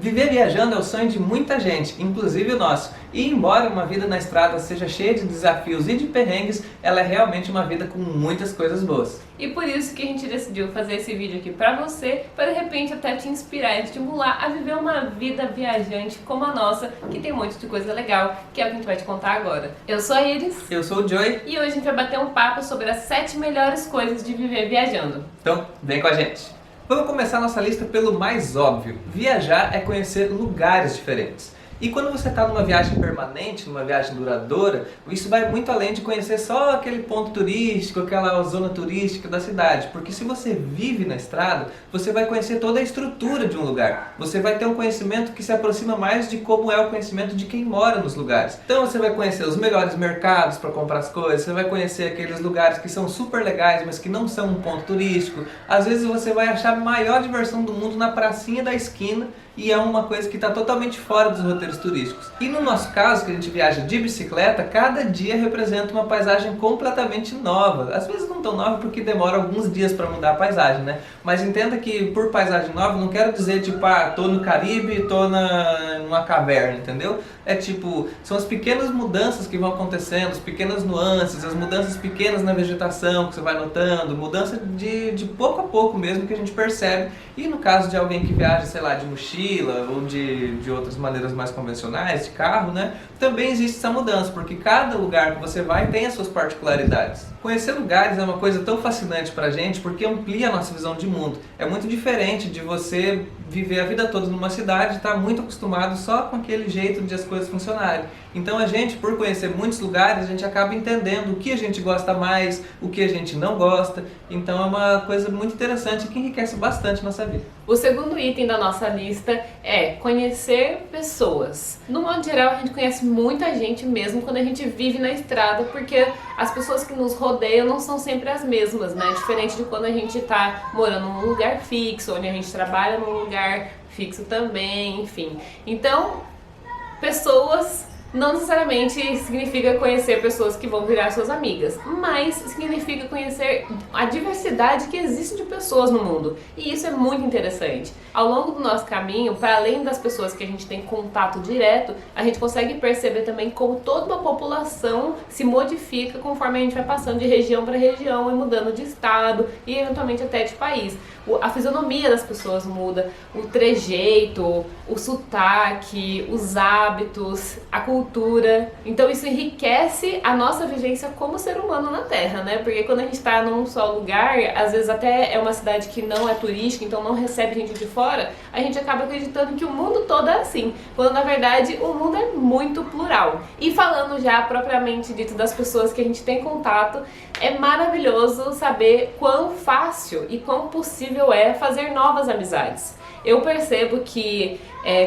Viver viajando é o sonho de muita gente, inclusive o nosso. E embora uma vida na estrada seja cheia de desafios e de perrengues, ela é realmente uma vida com muitas coisas boas. E por isso que a gente decidiu fazer esse vídeo aqui pra você, para de repente até te inspirar e estimular a viver uma vida viajante como a nossa, que tem um monte de coisa legal, que é o que a gente vai te contar agora. Eu sou a Iris. Eu sou o Joey. E hoje a gente vai bater um papo sobre as 7 melhores coisas de viver viajando. Então, vem com a gente! Vamos começar nossa lista pelo mais óbvio. Viajar é conhecer lugares diferentes. E quando você está numa viagem permanente, numa viagem duradoura, isso vai muito além de conhecer só aquele ponto turístico, aquela zona turística da cidade. Porque se você vive na estrada, você vai conhecer toda a estrutura de um lugar. Você vai ter um conhecimento que se aproxima mais de como é o conhecimento de quem mora nos lugares. Então você vai conhecer os melhores mercados para comprar as coisas, você vai conhecer aqueles lugares que são super legais, mas que não são um ponto turístico. Às vezes você vai achar a maior diversão do mundo na pracinha da esquina, e é uma coisa que está totalmente fora dos roteiros turísticos. E no nosso caso, que a gente viaja de bicicleta, cada dia representa uma paisagem completamente nova. Às vezes não tão nova porque demora alguns dias para mudar a paisagem, né? Mas entenda que por paisagem nova não quero dizer tipo, tô no Caribe, tô numa caverna, entendeu? É tipo, são as pequenas mudanças que vão acontecendo, as pequenas nuances, as mudanças pequenas na vegetação que você vai notando, mudança de pouco a pouco mesmo que a gente percebe. E no caso de alguém que viaja, sei lá, de mochila ou de outras maneiras mais convencionais, de carro, né? Também existe essa mudança, porque cada lugar que você vai tem as suas particularidades. Conhecer lugares é uma coisa tão fascinante pra gente porque amplia a nossa visão de mundo. É muito diferente de você viver a vida toda numa cidade e estar muito acostumado só com aquele jeito de as coisas funcionarem. Então a gente, por conhecer muitos lugares, a gente acaba entendendo o que a gente gosta mais, o que a gente não gosta. Então é uma coisa muito interessante que enriquece bastante a nossa vida. O segundo item da nossa lista é conhecer pessoas. No modo geral, a gente conhece muita gente mesmo quando a gente vive na estrada, porque as pessoas que nos rodeiam não são sempre as mesmas, né? Diferente de quando a gente tá morando num lugar fixo, onde a gente trabalha num lugar fixo também, enfim. Então, pessoas não necessariamente significa conhecer pessoas que vão virar suas amigas, mas significa conhecer a diversidade que existe de pessoas no mundo. E isso é muito interessante. Ao longo do nosso caminho, para além das pessoas que a gente tem contato direto, a gente consegue perceber também como toda uma população se modifica conforme a gente vai passando de região para região e mudando de estado e eventualmente até de país. A fisionomia das pessoas muda, o trejeito, o sotaque, os hábitos, a cultura. Então isso enriquece a nossa vivência como ser humano na Terra, né? Porque quando a gente está num só lugar, às vezes até é uma cidade que não é turística, então não recebe gente de fora, a gente acaba acreditando que o mundo todo é assim, quando na verdade o mundo é muito plural. E falando já propriamente dito das pessoas que a gente tem contato, é maravilhoso saber quão fácil e quão possível é fazer novas amizades. Eu percebo que,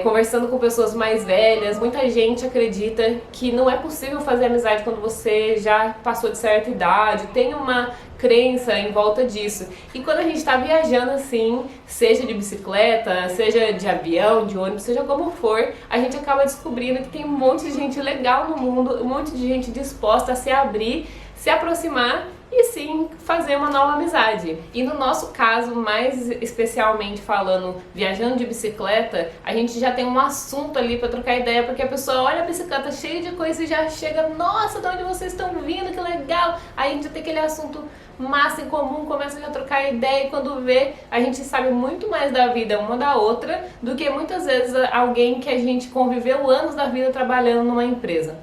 conversando com pessoas mais velhas, muita gente acredita que não é possível fazer amizade quando você já passou de certa idade, tem uma crença em volta disso. E quando a gente está viajando assim, seja de bicicleta, seja de avião, de ônibus, seja como for, a gente acaba descobrindo que tem um monte de gente legal no mundo, um monte de gente disposta a se abrir, se aproximar e sim fazer uma nova amizade. E no nosso caso, mais especialmente falando, viajando de bicicleta, a gente já tem um assunto ali para trocar ideia, porque a pessoa olha a bicicleta cheia de coisa e já chega, nossa, de onde vocês estão vindo, que legal! Aí a gente tem aquele assunto massa em comum, começa a trocar ideia e quando vê, a gente sabe muito mais da vida uma da outra do que muitas vezes alguém que a gente conviveu anos da vida trabalhando numa empresa.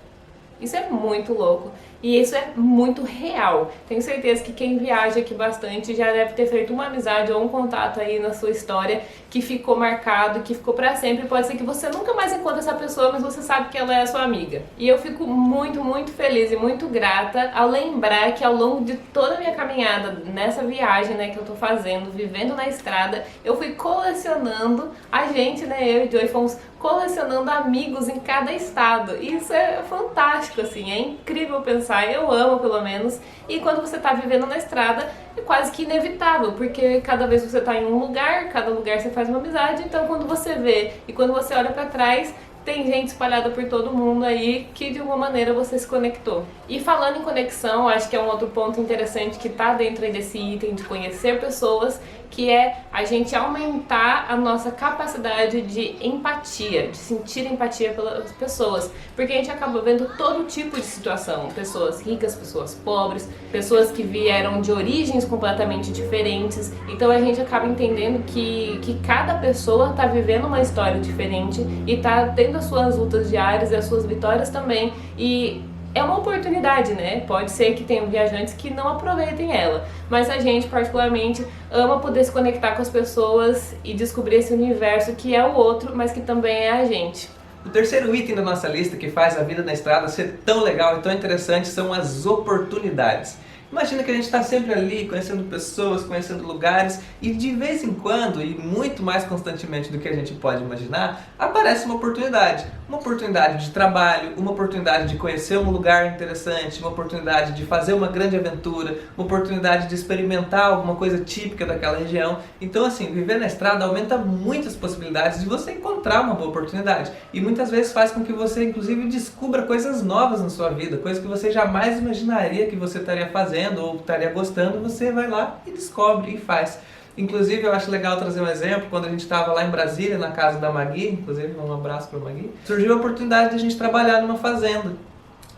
Isso é muito louco. E isso é muito real. Tenho certeza que quem viaja aqui bastante já deve ter feito uma amizade ou um contato aí na sua história que ficou marcado, que ficou pra sempre. Pode ser que você nunca mais encontre essa pessoa, mas você sabe que ela é a sua amiga. E eu fico muito, muito feliz e muito grata ao lembrar que ao longo de toda a minha caminhada nessa viagem, né, que eu tô fazendo, vivendo na estrada, eu fui colecionando, eu e o Joey fomos colecionando amigos em cada estado. E isso é fantástico, assim, é incrível pensar, eu amo pelo menos. E quando você tá vivendo na estrada, é quase que inevitável, porque cada vez você tá em um lugar, cada lugar você faz uma amizade, então quando você vê e quando você olha pra trás, tem gente espalhada por todo mundo aí que de alguma maneira você se conectou. E falando em conexão, acho que é um outro ponto interessante que tá dentro desse item de conhecer pessoas, que é a gente aumentar a nossa capacidade de empatia, de sentir empatia pelas pessoas, porque a gente acaba vendo todo tipo de situação, pessoas ricas, pessoas pobres, pessoas que vieram de origens completamente diferentes, então a gente acaba entendendo que cada pessoa está vivendo uma história diferente e está tendo as suas lutas diárias e as suas vitórias também, e é uma oportunidade, né? Pode ser que tenham viajantes que não aproveitem ela, mas a gente particularmente ama poder se conectar com as pessoas e descobrir esse universo que é o outro, mas que também é a gente. O terceiro item da nossa lista que faz a vida na estrada ser tão legal e tão interessante são as oportunidades. Imagina que a gente está sempre ali, conhecendo pessoas, conhecendo lugares, e de vez em quando, e muito mais constantemente do que a gente pode imaginar, aparece uma oportunidade. Uma oportunidade de trabalho, uma oportunidade de conhecer um lugar interessante, uma oportunidade de fazer uma grande aventura, uma oportunidade de experimentar alguma coisa típica daquela região. Então, assim, viver na estrada aumenta muitas possibilidades de você encontrar uma boa oportunidade. E muitas vezes faz com que você, inclusive, descubra coisas novas na sua vida, coisas que você jamais imaginaria que você estaria fazendo ou estaria gostando, você vai lá e descobre e faz. Inclusive, eu acho legal trazer um exemplo, quando a gente estava lá em Brasília, na casa da Magui, inclusive um abraço para a Magui, surgiu a oportunidade de a gente trabalhar numa fazenda.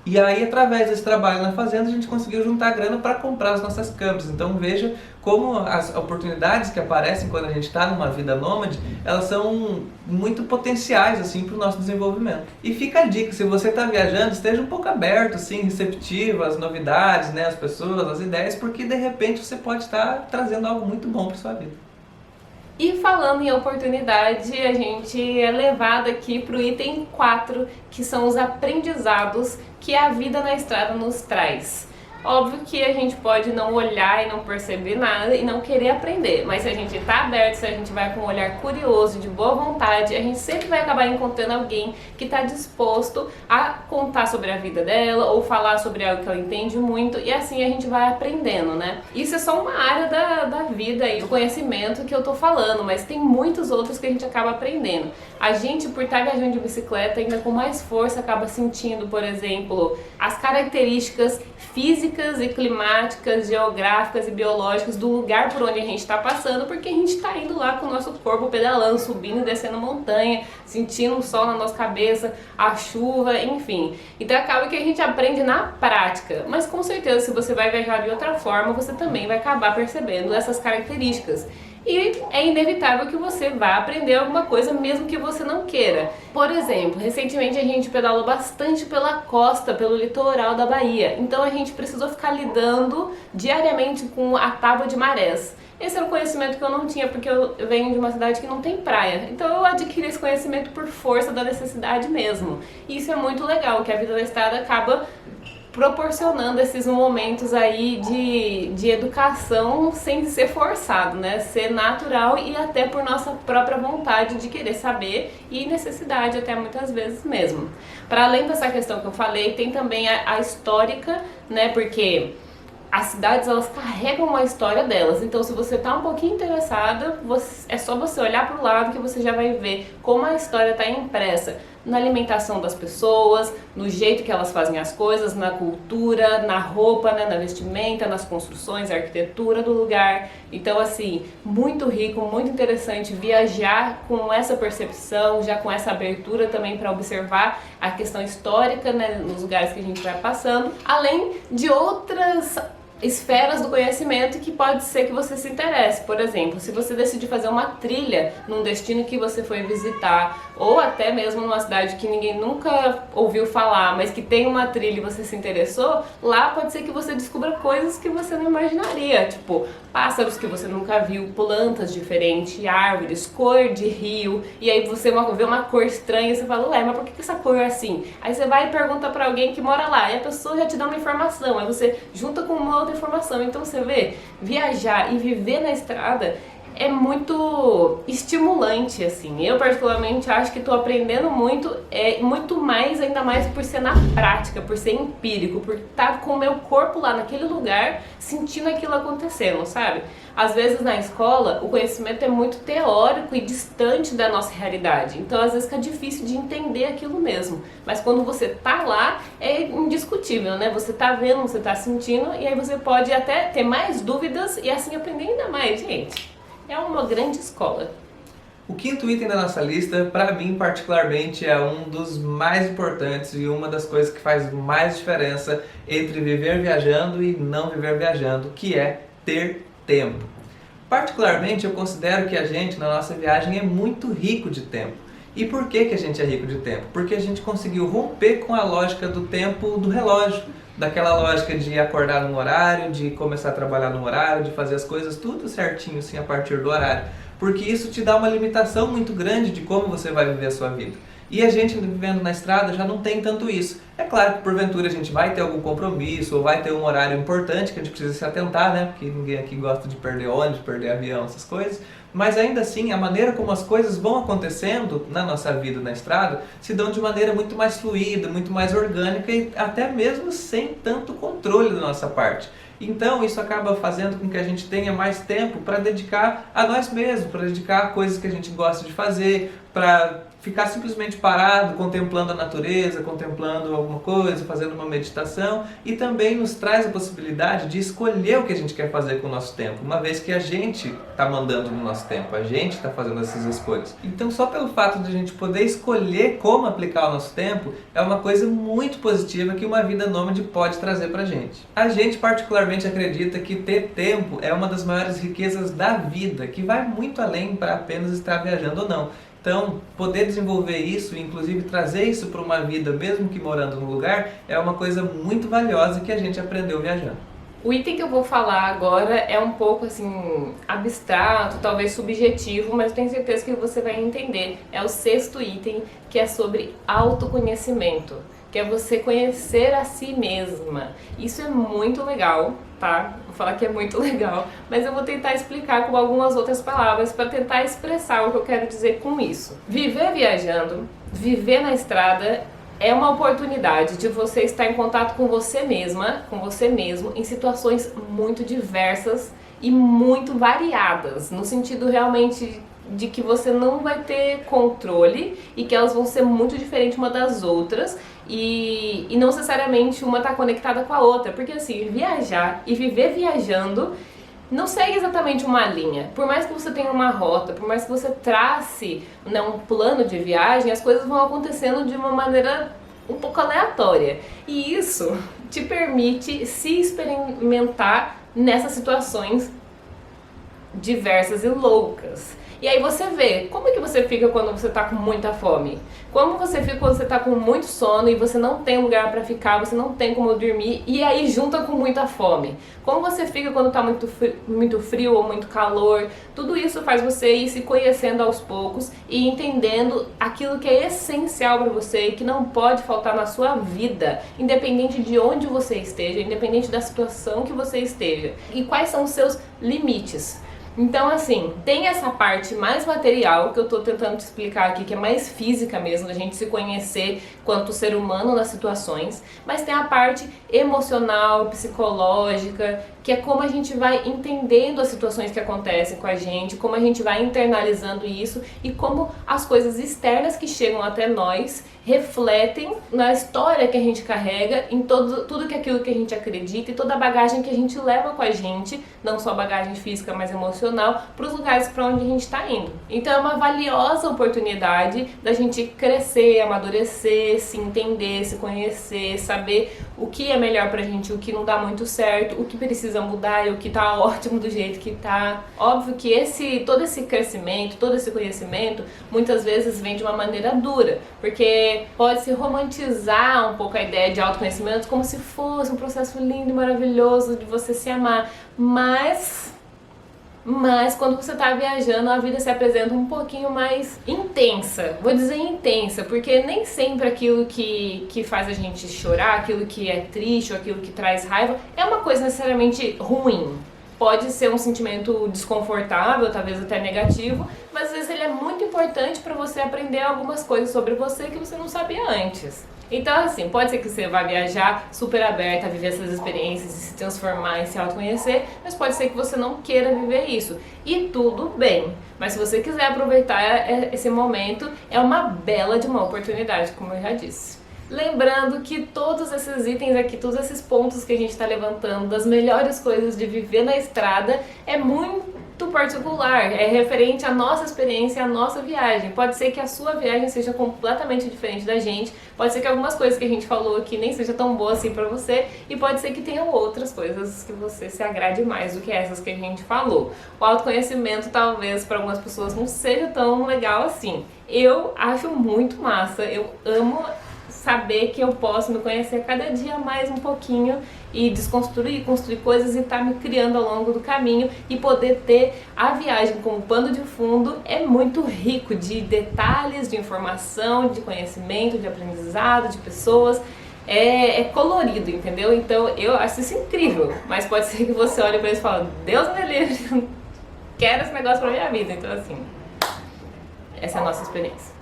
E aí, através desse trabalho na fazenda, a gente conseguiu juntar grana para comprar as nossas câmeras. Então veja como as oportunidades que aparecem quando a gente está numa vida nômade, elas são muito potenciais assim, para o nosso desenvolvimento. E fica a dica, se você está viajando, esteja um pouco aberto, assim, receptivo às novidades, né, às pessoas, às ideias, porque de repente você pode estar trazendo algo muito bom para sua vida. E falando em oportunidade, a gente é levado aqui para o item 4, que são os aprendizados que a vida na estrada nos traz. Óbvio que a gente pode não olhar e não perceber nada e não querer aprender, mas se a gente está aberto, se a gente vai com um olhar curioso, de boa vontade, a gente sempre vai acabar encontrando alguém que está disposto a contar sobre a vida dela ou falar sobre algo que ela entende muito, e assim a gente vai aprendendo, né? Isso é só uma área da vida e do conhecimento que eu tô falando, mas tem muitos outros que a gente acaba aprendendo. A gente, por estar viajando de bicicleta, ainda com mais força, acaba sentindo, por exemplo, as características físicas e climáticas, geográficas e biológicas do lugar por onde a gente está passando, porque a gente está indo lá com o nosso corpo pedalando, subindo e descendo montanha, sentindo o sol na nossa cabeça, a chuva, enfim. Então acaba que a gente aprende na prática, mas com certeza se você vai viajar de outra forma, você também vai acabar percebendo essas características. E é inevitável que você vá aprender alguma coisa mesmo que você não queira. Por exemplo, recentemente a gente pedalou bastante pela costa, pelo litoral da Bahia. Então a gente precisou ficar lidando diariamente com a tábua de marés. Esse era um conhecimento que eu não tinha, porque eu venho de uma cidade que não tem praia. Então eu adquiri esse conhecimento por força da necessidade mesmo. E isso é muito legal, que a vida da estrada acaba proporcionando esses momentos aí de educação sem ser forçado, né? Ser natural e até por nossa própria vontade de querer saber e necessidade até muitas vezes mesmo. Para além dessa questão que eu falei, tem também a histórica, né? Porque as cidades, elas carregam uma história delas, então se você está um pouquinho interessada, é só você olhar para o lado que você já vai ver como a história está impressa na alimentação das pessoas, no jeito que elas fazem as coisas, na cultura, na roupa, né, na vestimenta, nas construções, a arquitetura do lugar. Então, assim, muito rico, muito interessante viajar com essa percepção, já com essa abertura também para observar a questão histórica, né, nos lugares que a gente vai passando, além de outras esferas do conhecimento que pode ser que você se interesse. Por exemplo, se você decidir fazer uma trilha num destino que você foi visitar, ou até mesmo numa cidade que ninguém nunca ouviu falar, mas que tem uma trilha e você se interessou, lá pode ser que você descubra coisas que você não imaginaria, tipo pássaros que você nunca viu, plantas diferentes, árvores, cor de rio, e aí você vê uma cor estranha e você fala, ué, mas por que essa cor é assim? Aí você vai e pergunta pra alguém que mora lá, e a pessoa já te dá uma informação, aí você junta com uma outra informação. Então você vê, viajar e viver na estrada é muito estimulante, assim. Eu particularmente acho que estou aprendendo muito, muito mais, ainda mais por ser na prática, por ser empírico, por estar com o meu corpo lá naquele lugar, sentindo aquilo acontecendo, sabe? Às vezes na escola o conhecimento é muito teórico e distante da nossa realidade, então às vezes fica difícil de entender aquilo mesmo. Mas quando você tá lá, é indiscutível, né? Você tá vendo, você tá sentindo, e aí você pode até ter mais dúvidas e assim aprender ainda mais, gente. é uma grande escola. O quinto item da nossa lista, para mim particularmente, é um dos mais importantes e uma das coisas que faz mais diferença entre viver viajando e não viver viajando, que é ter tempo. Particularmente, eu considero que a gente, na nossa viagem, é muito rico de tempo. E por que a gente é rico de tempo? Porque a gente conseguiu romper com a lógica do tempo do relógio, daquela lógica de acordar num horário, de começar a trabalhar num horário, de fazer as coisas tudo certinho, assim, a partir do horário. Porque isso te dá uma limitação muito grande de como você vai viver a sua vida. E a gente vivendo na estrada já não tem tanto isso. É claro que porventura a gente vai ter algum compromisso ou vai ter um horário importante que a gente precisa se atentar, né? Porque ninguém aqui gosta de perder ônibus, perder avião, essas coisas. Mas ainda assim, a maneira como as coisas vão acontecendo na nossa vida na estrada se dão de maneira muito mais fluida, muito mais orgânica e até mesmo sem tanto controle da nossa parte. Então isso acaba fazendo com que a gente tenha mais tempo para dedicar a nós mesmos, para dedicar a coisas que a gente gosta de fazer, para ficar simplesmente parado, contemplando a natureza, contemplando alguma coisa, fazendo uma meditação, e também nos traz a possibilidade de escolher o que a gente quer fazer com o nosso tempo, uma vez que a gente está mandando no nosso tempo, a gente está fazendo essas escolhas. Então só pelo fato de a gente poder escolher como aplicar o nosso tempo, é uma coisa muito positiva que uma vida nômade pode trazer pra gente. A gente particularmente acredita que ter tempo é uma das maiores riquezas da vida, que vai muito além para apenas estar viajando ou não. Então, poder desenvolver isso, inclusive trazer isso para uma vida, mesmo que morando no lugar, é uma coisa muito valiosa que a gente aprendeu viajando. O item que eu vou falar agora é um pouco assim abstrato, talvez subjetivo, mas tenho certeza que você vai entender. É o sexto item, que é sobre autoconhecimento, que é você conhecer a si mesma. Isso é muito legal, tá? Vou falar que é muito legal, mas eu vou tentar explicar com algumas outras palavras para tentar expressar o que eu quero dizer com isso. Viver viajando, viver na estrada é uma oportunidade de você estar em contato com você mesma, com você mesmo, em situações muito diversas e muito variadas, no sentido realmente de que você não vai ter controle e que elas vão ser muito diferentes uma das outras e não necessariamente uma está conectada com a outra, porque assim, viajar e viver viajando não segue exatamente uma linha. Por mais que você tenha uma rota, por mais que você trace, né, um plano de viagem, as coisas vão acontecendo de uma maneira um pouco aleatória. E isso te permite se experimentar nessas situações diversas e loucas. E aí você vê, como é que você fica quando você tá com muita fome? Como você fica quando você tá com muito sono e você não tem lugar pra ficar, você não tem como dormir e aí junta com muita fome? Como você fica quando tá muito frio ou muito calor? Tudo isso faz você ir se conhecendo aos poucos e entendendo aquilo que é essencial pra você e que não pode faltar na sua vida, independente de onde você esteja, independente da situação que você esteja. E quais são os seus limites? Então, assim, tem essa parte mais material que eu tô tentando te explicar aqui, que é mais física mesmo, da gente se conhecer quanto ser humano nas situações, mas tem a parte emocional, psicológica, que é como a gente vai entendendo as situações que acontecem com a gente, como a gente vai internalizando isso e como as coisas externas que chegam até nós refletem na história que a gente carrega, em tudo aquilo que a gente acredita e toda a bagagem que a gente leva com a gente, não só bagagem física, mas emocional, para os lugares para onde a gente está indo. Então é uma valiosa oportunidade da gente crescer, amadurecer, se entender, se conhecer, saber o que é melhor pra gente, o que não dá muito certo, o que precisa mudar e o que tá ótimo do jeito que tá. Óbvio que todo esse crescimento, todo esse conhecimento, muitas vezes vem de uma maneira dura, porque pode se romantizar um pouco a ideia de autoconhecimento como se fosse um processo lindo e maravilhoso de você se amar, mas quando você está viajando, a vida se apresenta um pouquinho mais intensa. Vou dizer intensa, porque nem sempre aquilo que faz a gente chorar, aquilo que é triste ou aquilo que traz raiva, é uma coisa necessariamente ruim. Pode ser um sentimento desconfortável, talvez até negativo, mas às vezes ele é muito importante para você aprender algumas coisas sobre você que você não sabia antes. Então, assim, pode ser que você vá viajar super aberta a viver essas experiências e se transformar e se autoconhecer, mas pode ser que você não queira viver isso. E tudo bem. Mas se você quiser aproveitar esse momento, é uma bela de uma oportunidade, como eu já disse. Lembrando que todos esses itens aqui, todos esses pontos que a gente está levantando, das melhores coisas de viver na estrada, é muito muito particular, é referente à nossa experiência, à nossa viagem. Pode ser que a sua viagem seja completamente diferente da gente, pode ser que algumas coisas que a gente falou aqui nem seja tão boa assim pra você, e pode ser que tenham outras coisas que você se agrade mais do que essas que a gente falou. O autoconhecimento talvez para algumas pessoas não seja tão legal assim. Eu acho muito massa, eu amo saber que eu posso me conhecer cada dia mais um pouquinho e desconstruir, construir coisas e estar me criando ao longo do caminho, e poder ter a viagem como pano de fundo é muito rico de detalhes, de informação, de conhecimento, de aprendizado, de pessoas. É colorido, entendeu? Então eu acho isso incrível, mas pode ser que você olhe para isso e fale, Deus me livre, quero esse negócio pra minha vida. Então assim, essa é a nossa experiência.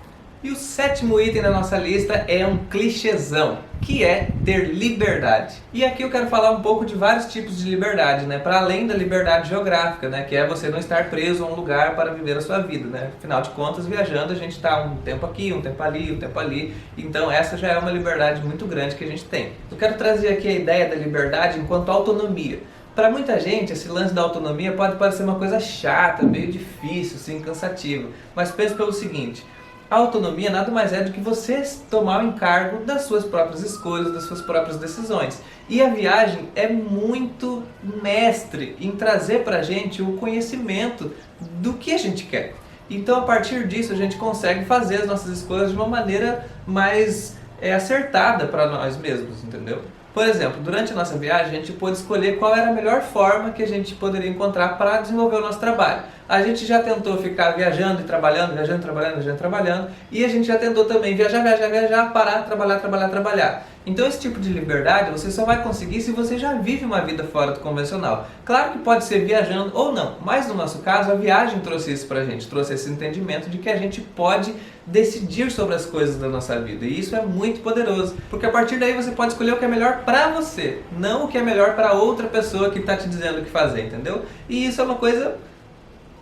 E o 7º item da nossa lista é um clichêzão, que é ter liberdade. E aqui eu quero falar um pouco de vários tipos de liberdade, né? Para além da liberdade geográfica, né? Que é você não estar preso a um lugar para viver a sua vida, né? Afinal de contas, viajando a gente está um tempo aqui, um tempo ali, um tempo ali. Então essa já é uma liberdade muito grande que a gente tem. Eu quero trazer aqui a ideia da liberdade enquanto autonomia. Para muita gente, esse lance da autonomia pode parecer uma coisa chata, meio difícil, assim, cansativa. Mas pense pelo seguinte: a autonomia nada mais é do que você tomar o encargo das suas próprias escolhas, das suas próprias decisões. E a viagem é muito mestre em trazer pra gente o conhecimento do que a gente quer. Então, a partir disso, a gente consegue fazer as nossas escolhas de uma maneira mais acertada para nós mesmos, entendeu? Por exemplo, durante a nossa viagem, a gente pôde escolher qual era a melhor forma que a gente poderia encontrar para desenvolver o nosso trabalho. A gente já tentou ficar viajando e trabalhando, viajando, trabalhando, viajando, trabalhando, e a gente já tentou também viajar, parar, trabalhar. Então esse tipo de liberdade você só vai conseguir se você já vive uma vida fora do convencional. Claro que pode ser viajando ou não, mas no nosso caso a viagem trouxe isso pra gente, trouxe esse entendimento de que a gente pode decidir sobre as coisas da nossa vida, e isso é muito poderoso, porque a partir daí você pode escolher o que é melhor pra você, não o que é melhor pra outra pessoa que tá te dizendo o que fazer, entendeu? E isso é uma coisa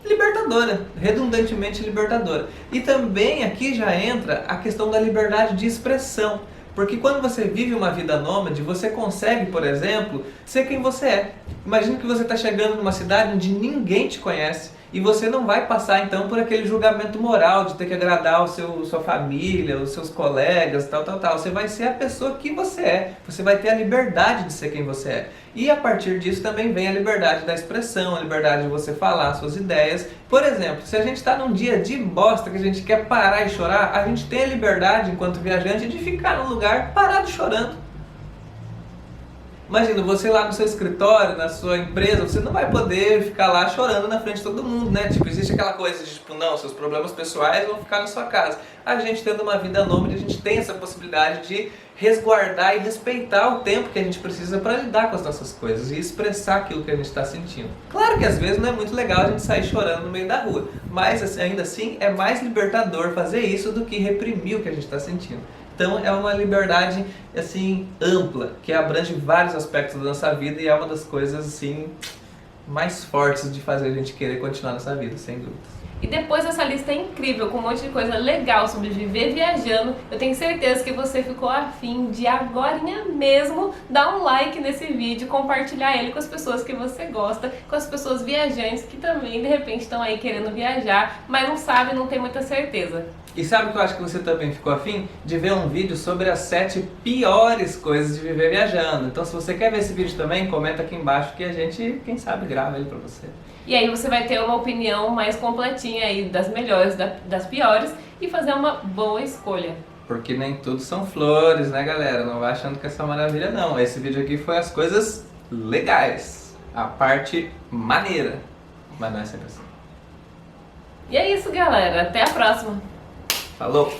libertadora, redundantemente libertadora. E também aqui já entra a questão da liberdade de expressão. Porque quando você vive uma vida nômade, você consegue, por exemplo, ser quem você é. Imagina que você está chegando numa cidade onde ninguém te conhece e você não vai passar então por aquele julgamento moral de ter que agradar sua família, os seus colegas, tal. Você vai ser a pessoa que você é. Você vai ter a liberdade de ser quem você é. E a partir disso também vem a liberdade da expressão, a liberdade de você falar suas ideias. Por exemplo, se a gente está num dia de bosta que a gente quer parar e chorar, a gente tem a liberdade, enquanto viajante, de ficar num lugar parado chorando. Imagina, você lá no seu escritório, na sua empresa, você não vai poder ficar lá chorando na frente de todo mundo, né? Tipo, existe aquela coisa de, tipo, não, seus problemas pessoais vão ficar na sua casa. A gente tendo uma vida nômade, a gente tem essa possibilidade de resguardar e respeitar o tempo que a gente precisa para lidar com as nossas coisas e expressar aquilo que a gente está sentindo. Claro que às vezes não é muito legal a gente sair chorando no meio da rua, mas ainda assim é mais libertador fazer isso do que reprimir o que a gente está sentindo. Então é uma liberdade assim ampla, que abrange vários aspectos da nossa vida e é uma das coisas assim mais fortes de fazer a gente querer continuar nessa vida, sem dúvidas. E depois dessa lista incrível, com um monte de coisa legal sobre viver viajando, eu tenho certeza que você ficou afim de agorinha mesmo dar um like nesse vídeo, compartilhar ele com as pessoas que você gosta, com as pessoas viajantes que também de repente estão aí querendo viajar, mas não sabem, não tem muita certeza. E sabe o que eu acho que você também ficou afim? De ver um vídeo sobre as 7 piores coisas de viver viajando. Então se você quer ver esse vídeo também, comenta aqui embaixo que a gente, quem sabe, grava ele pra você. E aí você vai ter uma opinião mais completinha aí das melhores, das piores, e fazer uma boa escolha. Porque nem tudo são flores, né, galera? Não vai achando que é só maravilha, não. Esse vídeo aqui foi as coisas legais, a parte maneira, mas não é sempre assim. E é isso, galera. Até a próxima. Falou!